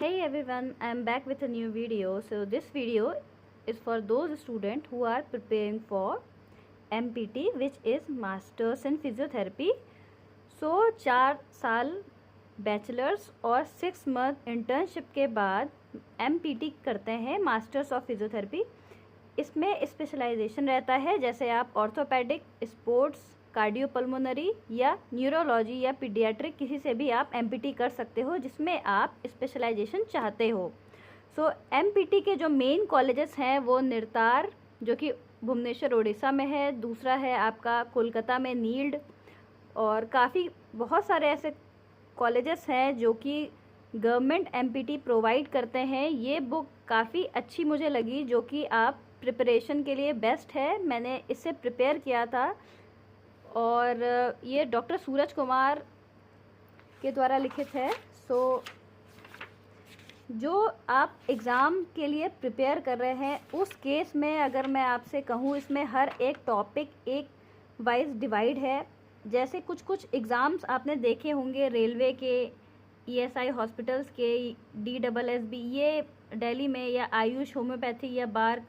Hey everyone, I am back with a new video. So this video is for those students who are preparing for MPT, which is Masters in Physiotherapy. So 4 साल bachelors और 6 month internship के बाद MPT करते हैं, masters of physiotherapy. इसमें specialisation रहता है, जैसे आप ऑर्थोपेडिक, स्पोर्ट्स, कार्डियोपल्मोनरी या न्यूरोलॉजी या पीडियाट्रिक किसी से भी आप MPT कर सकते हो जिसमें आप स्पेशलाइजेशन चाहते हो। सो MPT के जो मेन कॉलेजेस हैं वो निरतार, जो कि भुवनेश्वर उड़ीसा में है, दूसरा है आपका कोलकाता में नील्ड, और काफ़ी बहुत सारे ऐसे कॉलेजेस हैं जो कि गवर्नमेंट MPT प्रोवाइड करते हैं। ये बुक काफ़ी अच्छी मुझे लगी, जो कि आप प्रिपरेशन के लिए बेस्ट है। मैंने इससे प्रिपेयर किया था और ये डॉक्टर सूरज कुमार के द्वारा लिखित है। सो जो आप एग्ज़ाम के लिए प्रिपेयर कर रहे हैं उस केस में अगर मैं आपसे कहूँ, इसमें हर एक टॉपिक एक वाइज डिवाइड है। जैसे कुछ एग्ज़ाम्स आपने देखे होंगे रेलवे के, ESI हॉस्पिटल्स के, DSSB, ये दिल्ली में, या आयुष, होम्योपैथी या बार,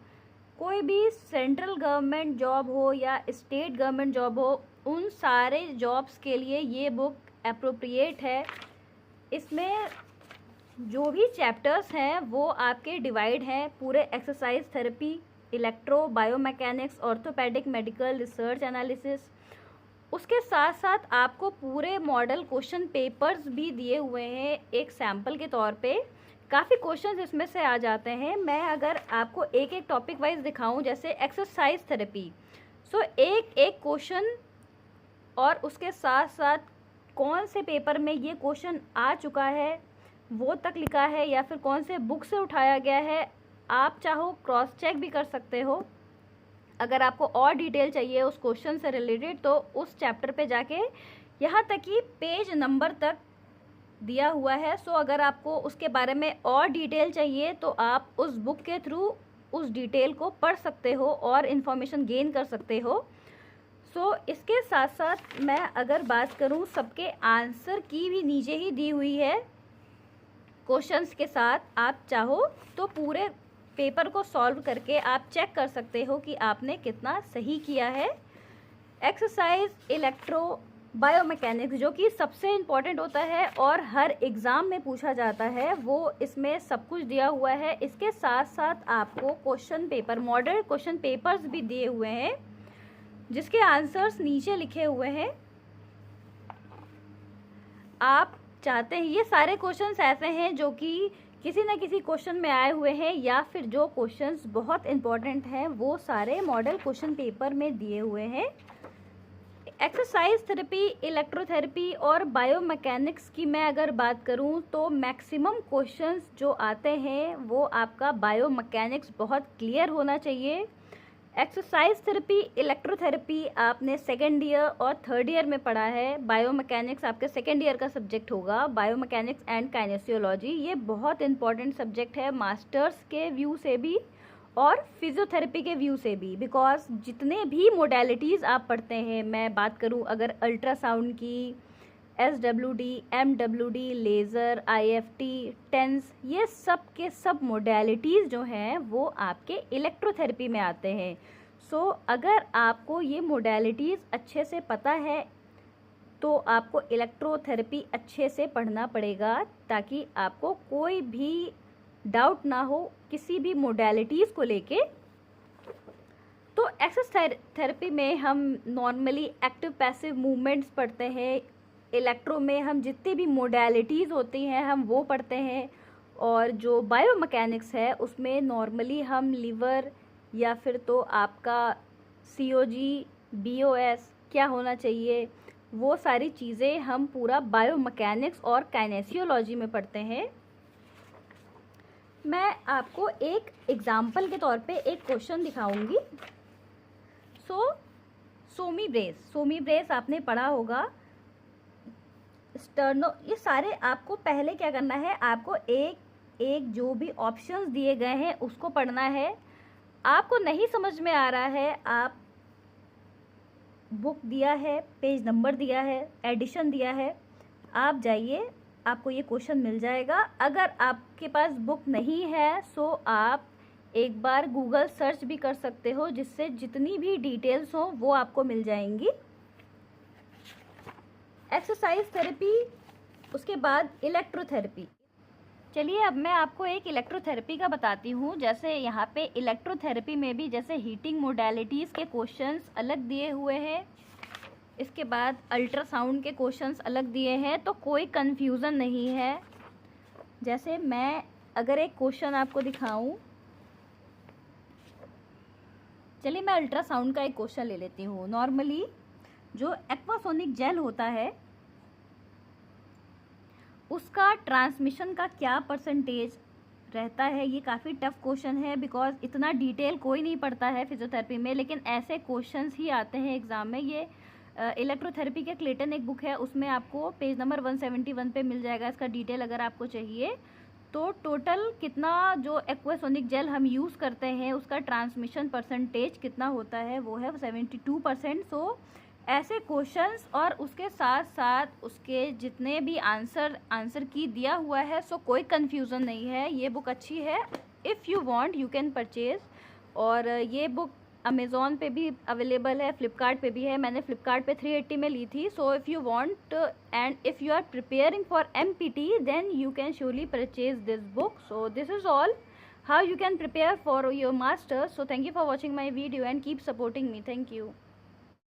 कोई भी सेंट्रल गवर्नमेंट जॉब हो या स्टेट गवर्नमेंट जॉब हो, उन सारे जॉब्स के लिए ये बुक अप्रोप्रिएट है। इसमें जो भी चैप्टर्स हैं वो आपके डिवाइड हैं पूरे exercise therapy, electro, biomechanics, orthopaedic, medical, research analysis. उसके साथ साथ आपको पूरे मॉडल क्वेश्चन पेपर्स भी दिए हुए हैं एक सैम्पल के तौर पे। काफ़ी क्वेश्चंस इसमें से आ जाते हैं। मैं अगर आपको एक एक टॉपिक वाइज दिखाऊं, जैसे एक्सरसाइज थेरेपी, सो एक एक क्वेश्चन और उसके साथ साथ कौन से पेपर में ये क्वेश्चन आ चुका है वो तक लिखा है, या फिर कौन से बुक से उठाया गया है, आप चाहो क्रॉस चेक भी कर सकते हो। अगर आपको और डिटेल चाहिए उस क्वेश्चन से रिलेटेड तो उस चैप्टर पे जाके, यहाँ तक कि पेज नंबर तक दिया हुआ है। सो अगर आपको उसके बारे में और डिटेल चाहिए तो आप उस बुक के थ्रू उस डिटेल को पढ़ सकते हो और इन्फॉर्मेशन गेन कर सकते हो। सो इसके साथ साथ मैं अगर बात करूँ, सबके आंसर की भी नीचे ही दी हुई है क्वेश्चंस के साथ। आप चाहो तो पूरे पेपर को सॉल्व करके आप चेक कर सकते हो कि आपने कितना सही किया है। एक्सरसाइज, इलेक्ट्रो, बायोमैकेनिक्स, जो कि सबसे इम्पॉर्टेंट होता है और हर एग्ज़ाम में पूछा जाता है, वो इसमें सब कुछ दिया हुआ है। इसके साथ साथ आपको question paper, model question papers भी दिए हुए हैं जिसके आंसर्स नीचे लिखे हुए हैं। आप चाहते हैं, ये सारे क्वेश्चंस ऐसे हैं जो कि किसी न किसी क्वेश्चन में आए हुए हैं, या फिर जो क्वेश्चंस बहुत इंपॉर्टेंट हैं वो सारे मॉडल क्वेश्चन पेपर में दिए हुए हैं। एक्सरसाइज थेरेपी, इलेक्ट्रोथेरेपी और बायोमैकेनिक्स की मैं अगर बात करूं तो मैक्सिमम क्वेश्चंस जो आते हैं वो आपका बायोमैकेनिक्स बहुत क्लियर होना चाहिए। एक्सरसाइज थेरेपी, इलेक्ट्रोथेरेपी आपने सेकेंड ईयर और थर्ड ईयर में पढ़ा है। बायोमैकेनिक्स आपके सेकेंड ईयर का सब्जेक्ट होगा, बायोमैकेनिक्स एंड काइनेसियोलॉजी। ये बहुत इंपॉर्टेंट सब्जेक्ट है मास्टर्स के व्यू से भी और फिजियोथेरेपी के व्यू से भी, बिकॉज जितने भी मोडेलिटीज़ आप पढ़ते हैं, मैं बात करूं अगर अल्ट्रासाउंड की, SWD, MWD, laser, IFT, TENS, ये सब के सब मोडेलिटीज़ जो हैं वो आपके इलेक्ट्रोथेरेपी में आते हैं। सो अगर आपको ये मोडेलिटीज़ अच्छे से पता है तो आपको इलेक्ट्रोथेरेपी अच्छे से पढ़ना पड़ेगा, ताकि आपको कोई भी डाउट ना हो किसी भी मोडेलिटीज़ को लेके। तो एक्सरसाइज थेरेपी में हम नॉर्मली एक्टिव पैसिव मूवमेंट्स पढ़ते हैं, इलेक्ट्रो में हम जितनी भी मोडेलिटीज़ होती हैं हम वो पढ़ते हैं, और जो बायोमैकेनिक्स है उसमें नॉर्मली हम लीवर या फिर तो आपका COG, BOS क्या होना चाहिए, वो सारी चीज़ें हम पूरा बायोमैकेनिक्स और काइनेसियोलॉजी में पढ़ते हैं। मैं आपको एक एग्जाम्पल के तौर पे एक क्वेश्चन दिखाऊंगी। सोमी ब्रेस आपने पढ़ा होगा, स्टर्नो, ये सारे आपको पहले क्या करना है, आपको एक एक जो भी ऑप्शंस दिए गए हैं उसको पढ़ना है। आपको नहीं समझ में आ रहा है, आप बुक दिया है, पेज नंबर दिया है, एडिशन दिया है, आप जाइए आपको ये क्वेश्चन मिल जाएगा। अगर आपके पास बुक नहीं है सो आप एक बार गूगल सर्च भी कर सकते हो, जिससे जितनी भी डिटेल्स हो वो आपको मिल जाएंगी। एक्सरसाइज थेरेपी, उसके बाद इलेक्ट्रोथेरेपी। चलिए अब मैं आपको एक इलेक्ट्रोथेरेपी का बताती हूँ। जैसे यहाँ पे इलेक्ट्रोथेरेपी में भी जैसे हीटिंग मोडालिटीज़ के क्वेश्चंस अलग दिए हुए हैं, इसके बाद अल्ट्रासाउंड के क्वेश्चंस अलग दिए हैं, तो कोई कन्फ्यूज़न नहीं है। जैसे मैं अगर एक क्वेश्चन आपको दिखाऊं, चलिए मैं अल्ट्रासाउंड का एक क्वेश्चन ले लेती हूँ। नॉर्मली जो एक्वासोनिक जेल होता है उसका ट्रांसमिशन का क्या परसेंटेज रहता है। ये काफ़ी टफ क्वेश्चन है, बिकॉज इतना डिटेल कोई नहीं पढ़ता है फिजियोथेरेपी में, लेकिन ऐसे क्वेश्चंस ही आते हैं एग्ज़ाम में। ये इलेक्ट्रोथेरेपी के क्लेटन एक बुक है, उसमें आपको पेज नंबर 171 पे मिल जाएगा इसका डिटेल अगर आपको चाहिए। तो टोटल कितना जो एक्वासोनिक जेल हम यूज़ करते हैं उसका ट्रांसमिशन परसेंटेज कितना होता है, वो है 72%। सो ऐसे क्वेश्चंस और उसके साथ साथ उसके जितने भी आंसर की दिया हुआ है, सो कोई कन्फ्यूज़न नहीं है। ये बुक अच्छी है, if you want you can purchase. और ये बुक अमेज़ॉन पे भी अवेलेबल है, फ्लिपकार्ट पे भी है। मैंने फ्लिपकार्ट पे 380 में ली थी। So if you want and if you are preparing for MPT then you can surely purchase this book. So this is all how you can prepare for your masters. So thank you for watching my video and keep supporting me. Thank you.